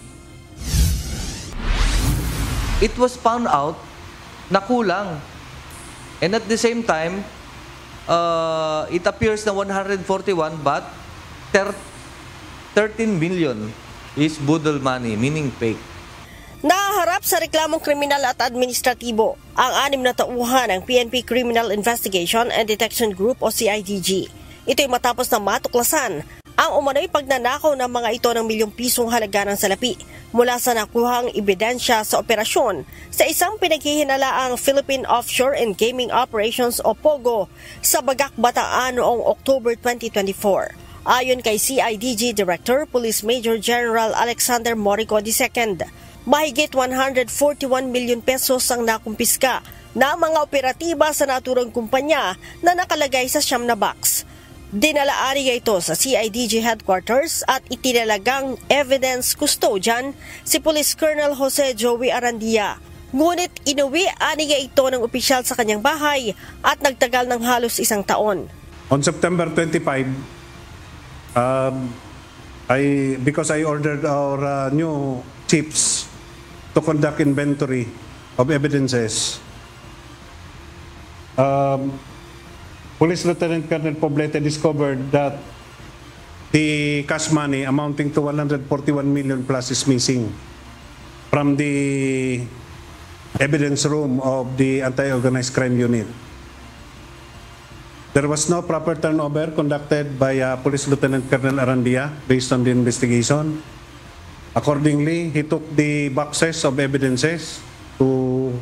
It was found out na kulang. And at the same time, it appears na 141 but 13 million is boodle money, meaning fake. Nahaharap sa reklamong kriminal at administratibo ang 6 na tauhan ng PNP Criminal Investigation and Detection Group o CIDG. Ito'y matapos na matuklasan ang umano'y pagnanakaw ng mga ito ng milyong pisong halaga ng salapi mula sa nakuhang ebidensya sa operasyon sa isang pinaghihinalaang Philippine Offshore and Gaming Operations o POGO sa Bagak, Bataan noong October 2024. Ayon kay CIDG Director Police Major General Alexander Morico II, mahigit 141 million pesos ang nakumpiska na mga operatiba sa naturang kumpanya na nakalagay sa 9 na box. Dinalaari niya ito sa CIDG headquarters at itinalagang evidence custodian si Police Colonel Jose Joey Arandia. Ngunit inuwi niya ito ng opisyal sa kanyang bahay at nagtagal ng halos 1 taon. On September 25, because I ordered our new chiefs to conduct inventory of evidences, Police Lieutenant Colonel Poblete discovered that the cash money amounting to 141 million plus is missing from the evidence room of the anti-organized crime unit. There was no proper turnover conducted by Police Lieutenant Colonel Arandia based on the investigation. Accordingly, he took the boxes of evidences to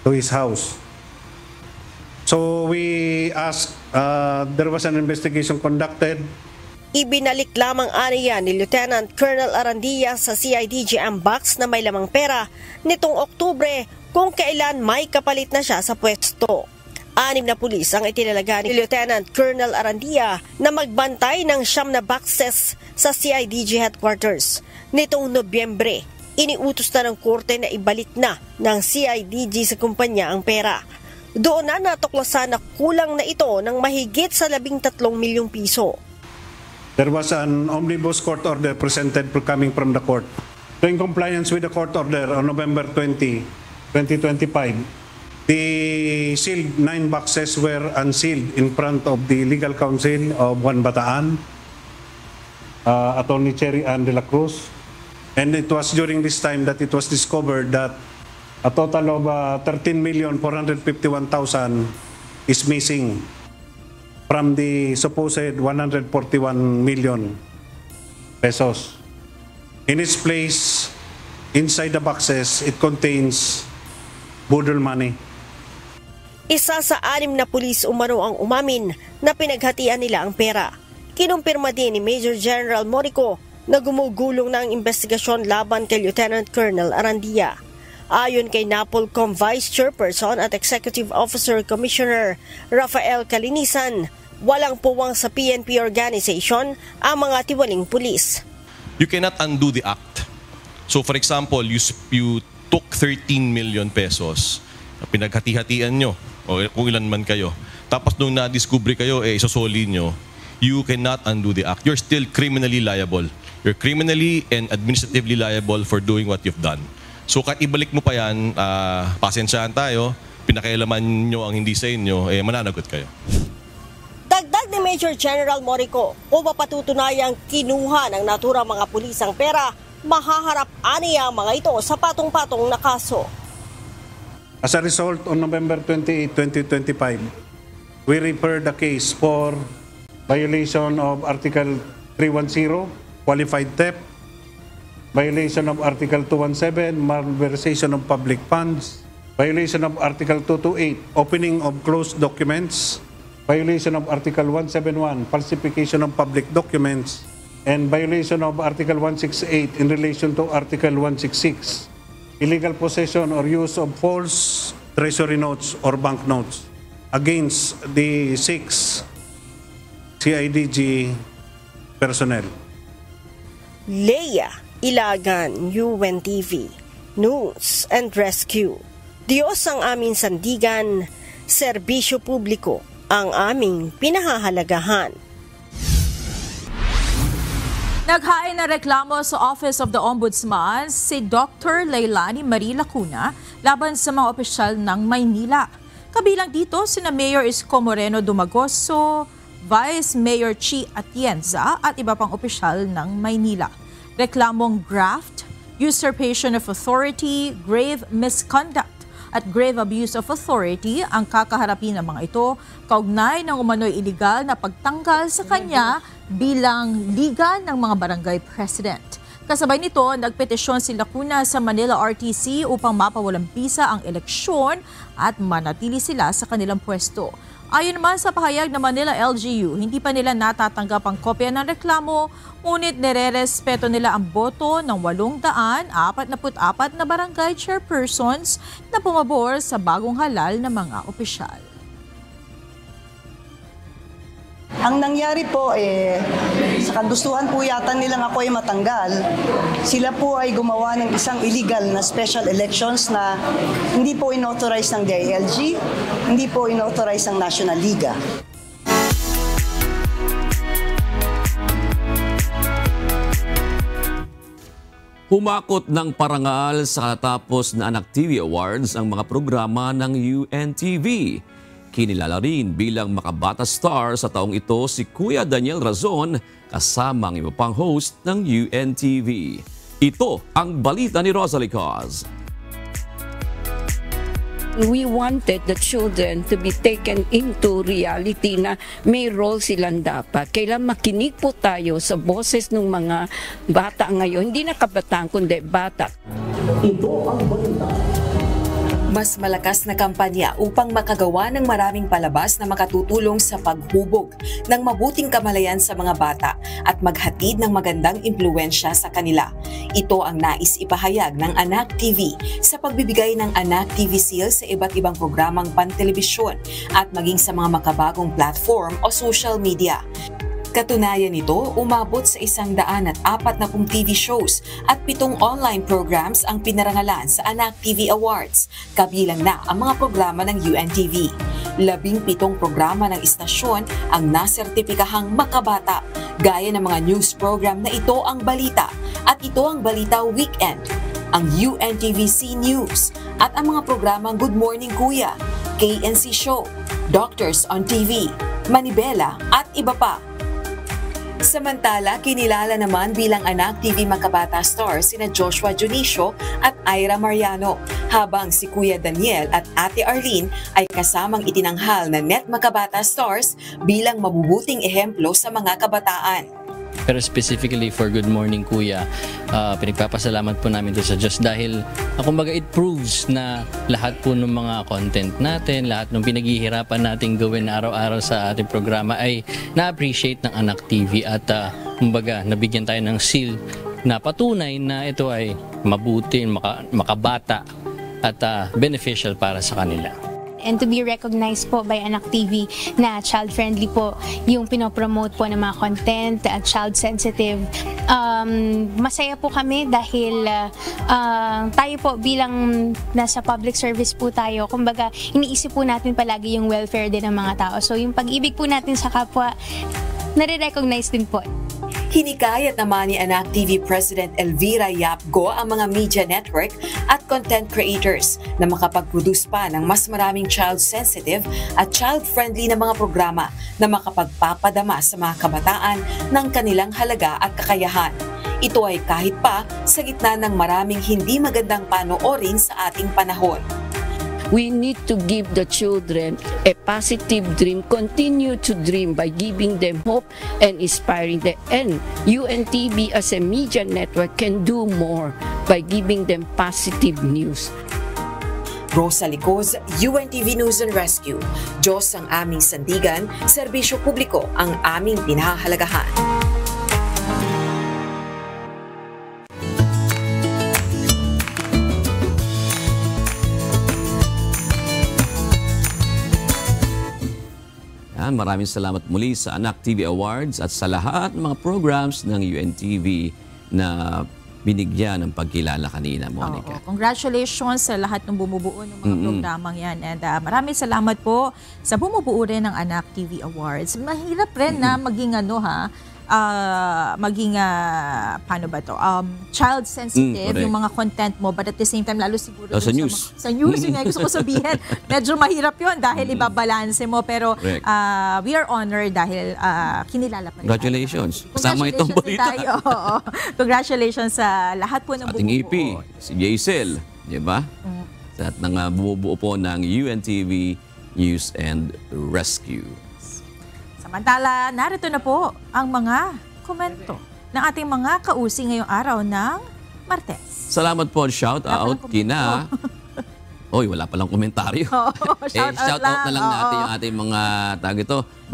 his house. So we asked, there was an investigation conducted. Ibinalik lamang aniya ni Lieutenant Colonel Arandia sa CIDG ang box na may lamang pera nitong Oktubre kung kailan may kapalit na siya sa pwesto. 6 na pulis ang itinalaga ni Lieutenant Colonel Arandia na magbantay ng 9 na boxes sa CIDG headquarters. Nitong Nobyembre, iniutos na ng korte na ibalik na ng CIDG sa kumpanya ang pera. Doon na natuklasan na kulang na ito ng mahigit sa 13 milyong piso. There was an omnibus court order presented coming from the court. So in compliance with the court order on November 20, 2025, the sealed 9 boxes were unsealed in front of the legal counsel of Juan Bataan, Attorney Cherry Ann de la Cruz. And it was during this time that it was discovered that a total of 13,451,000 is missing from the supposed 141 million pesos. In its place, inside the boxes, it contains budol money. Isa sa 6 na pulis umano ang umamin na pinaghatian nila ang pera. Kinumpirma din ni Major General Morico na gumugulong na ang investigasyon laban kay Lieutenant Colonel Arandia. Ayon kay NAPOLCOM Vice Chairperson at Executive Officer Commissioner Rafael Calinisan, walang puwang sa PNP organization ang mga tiwaling pulis. You cannot undo the act. So for example, you took 13 million pesos, pinaghati-hatian nyo, o kung ilan man kayo, tapos nung na-discover kayo, isosoli nyo, you cannot undo the act. You're still criminally liable. You're criminally and administratively liable for doing what you've done. So kahit ibalik mo pa yan, pasensyahan tayo, pinakailaman nyo ang hindi sa inyo, mananagot kayo. Dagdag ni Major General Morico, kung mapatutunayang kinuha ng naturang mga pulis ang pera, mahaharap aniya ang mga ito sa patong-patong na kaso. As a result, on November 28, 2025, we referred the case for violation of Article 310, qualified theft, violation of Article 217, malversation of public funds, violation of Article 228, opening of closed documents, violation of Article 171, falsification of public documents, and violation of Article 168 in relation to Article 166, illegal possession or use of false treasury notes or banknotes against the 6 CIDG personnel. Leia Ilagan, UNTV, News and Rescue. Diyos ang aming sandigan, serbisyo publiko ang aming pinahahalagahan. Naghain na reklamo sa Office of the Ombudsman si Dr. Leilani Marie Lacuna laban sa mga opisyal ng Maynila. Kabilang dito sina Mayor Isko Moreno Dumagoso, Vice Mayor Chi Atienza at iba pang opisyal ng Maynila. Reklamong graft, usurpation of authority, grave misconduct at grave abuse of authority ang kakaharapin ng mga ito kaugnay ng umano'y iligal na pagtanggal sa kanya bilang liga ng mga barangay president. Kasabay nito, nagpetisyon si Lacuna sa Manila RTC upang mapawalang bisa ang eleksyon at manatili sila sa kanilang pwesto. Ayon naman sa pahayag ng Manila LGU, hindi pa nila natatanggap ang kopya ng reklamo, ngunit nire-respeto nila ang boto ng 844 na barangay chairpersons na pumabor sa bagong halal na mga opisyal. Ang nangyari po, sa kagustuhan po yata nilang ako ay matanggal, sila po ay gumawa ng isang illegal na special elections na hindi po inauthorize ng DILG, hindi po inauthorize ng National Liga. Humakot ng parangal sa katapos na Anak TV Awards ang mga programa ng UNTV. Kinilala rin bilang Makabata Star sa taong ito si Kuya Daniel Razon kasama ang iba pang host ng UNTV. Ito ang balita ni Rosalie Cos. We wanted the children to be taken into reality na may role silang dapat. Kailan makinig po tayo sa boses ng mga bata ngayon, hindi na kabataan kundi bata. Ito ang balita. Mas malakas na kampanya upang makagawa ng maraming palabas na makatutulong sa paghubog ng mabuting kamalayan sa mga bata at maghatid ng magandang impluwensya sa kanila. Ito ang nais ipahayag ng Anak TV sa pagbibigay ng Anak TV Seal sa iba't ibang programang pantelebisyon at maging sa mga makabagong platform o social media. Katunayan nito, umabot sa 140 TV shows at 7 online programs ang pinarangalan sa Anak TV Awards, kabilang na ang mga programa ng UNTV. 17 programa ng istasyon ang nasertipikahang makabata, gaya ng mga news program na Ito ang Balita at Ito ang Balita Weekend, ang UNTV-C News at ang mga programang Good Morning Kuya, KNC Show, Doctors on TV, Manibela at iba pa. Samantala, kinilala naman bilang Anak TV Makabata Stars sina Joshua Junicio at Ira Mariano, habang si Kuya Daniel at Ate Arlene ay kasamang itinanghal na Net Makabata Stars bilang mabubuting ehemplo sa mga kabataan. Pero specifically for Good Morning Kuya, pinagpapasalamat po namin doon sa Diyos dahil kumbaga it proves na lahat po ng mga content natin, lahat ng pinaghihirapan natin gawin araw-araw sa ating programa ay na-appreciate ng Anak TV at kumbaga nabigyan tayo ng seal na patunay na ito ay mabuti, makabata at beneficial para sa kanila. And to be recognized po by Anak TV na child-friendly po yung pinopromote po ng mga content at child-sensitive. Masaya po kami dahil tayo po bilang nasa public service po tayo, kumbaga iniisip po natin palagi yung welfare din ng mga tao. So yung pag-ibig po natin sa kapwa, nare-recognize din po. Hinikayat naman ni Anak TV President Elvira Yapgo ang mga media network at content creators na makapag-produce pa ng mas maraming child-sensitive at child-friendly na mga programa na makapagpapadama sa mga kabataan ng kanilang halaga at kakayahan. Ito ay kahit pa sa gitna ng maraming hindi magandang panoorin sa ating panahon. We need to give the children a positive dream, continue to dream by giving them hope and inspiring them. And UNTV as a media network can do more by giving them positive news. Rosalie Cos, UNTV News and Rescue. Diyos ang aming sandigan, serbisyo publiko ang aming pinahahalagahan. Maraming salamat muli sa Anak TV Awards at sa lahat ng mga programs ng UNTV na binigyan ng pagkilala kanina, Monica. Congratulations sa lahat ng bumubuo ng mga programang yan. And maraming salamat po sa bumubuo rin ng Anak TV Awards. Mahirap rin na maging paano ba to? Child sensitive yung mga content mo, but at the same time lalo siguro sa news. Sa news, yun nga gusto ko sabihin. Medyo mahirap yun dahil ibabalanse mo, pero we are honored dahil kinilala pa rin. Congratulations. Kasama itong balita. Congratulations sa lahat po ng ating EP, si Jaisel, di ba? Sa lahat ng bumubuo po ng UNTV News and Rescue. Samantala, narito na po ang mga komento ng ating mga kausi ngayong araw ng Martes. Salamat po, shout out kina... Oy, wala palang komentaryo. Shout out na lang natin yung ating mga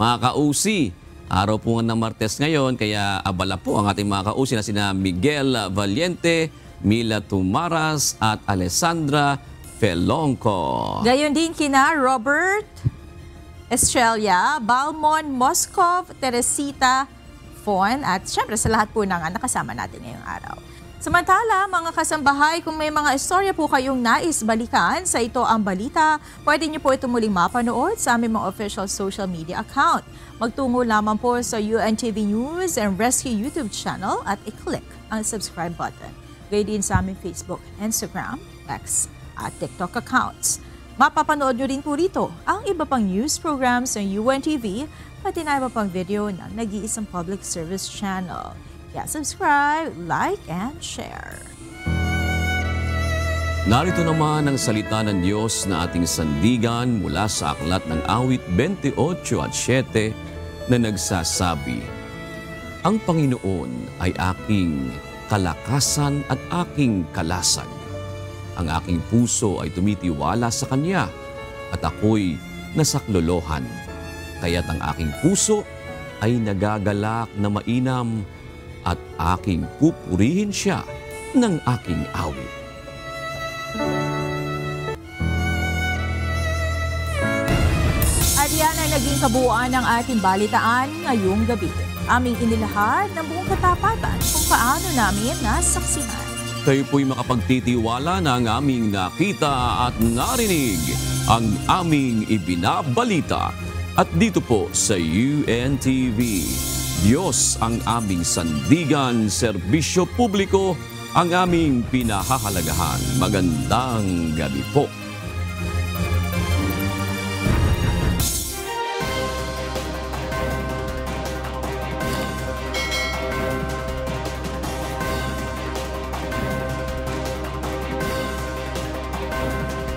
mga kausi. Araw po ng Martes ngayon, kaya abala po ang ating mga kausi na sina Miguel Valiente, Mila Tumaras at Alessandra Felonco. Gayon din kina Robert Estrella, Balmon, Moscov, Teresita, Fon, at syempre sa lahat po ng nakasama natin ngayong araw. Samantala, mga kasambahay, kung may mga istorya po kayong nais balikan sa Ito Ang Balita, pwede niyo po ito muling mapanood sa aming mga official social media account. Magtungo lamang po sa UNTV News and Rescue YouTube channel at i-click ang subscribe button. Gayun din sa aming Facebook, Instagram, X at TikTok accounts. Mapapanood nyo rin po rito ang iba pang news programs ng UNTV, pati na iba pang video ng nag-iisang public service channel. Kaya subscribe, like, and share. Narito naman ang salita ng Diyos na ating sandigan mula sa aklat ng awit 28 at 7 na nagsasabi, "Ang Panginoon ay aking kalakasan at aking kalasag. Ang aking puso ay tumitiwala sa Kanya at ako'y nasaklolohan. Kaya't ang aking puso ay nagagalak na mainam at aking pupurihin siya ng aking awit." At yan ang naging kabuuan ng ating balitaan ngayong gabi. Aming inilahad ng buong katapatan kung paano namin nasaksihan. Kayo po'y makapagtitiwala na ang aming nakita at narinig, ang aming ibinabalita. At dito po sa UNTV, Diyos ang aming sandigan, serbisyo publiko ang aming pinahahalagahan. Magandang gabi po.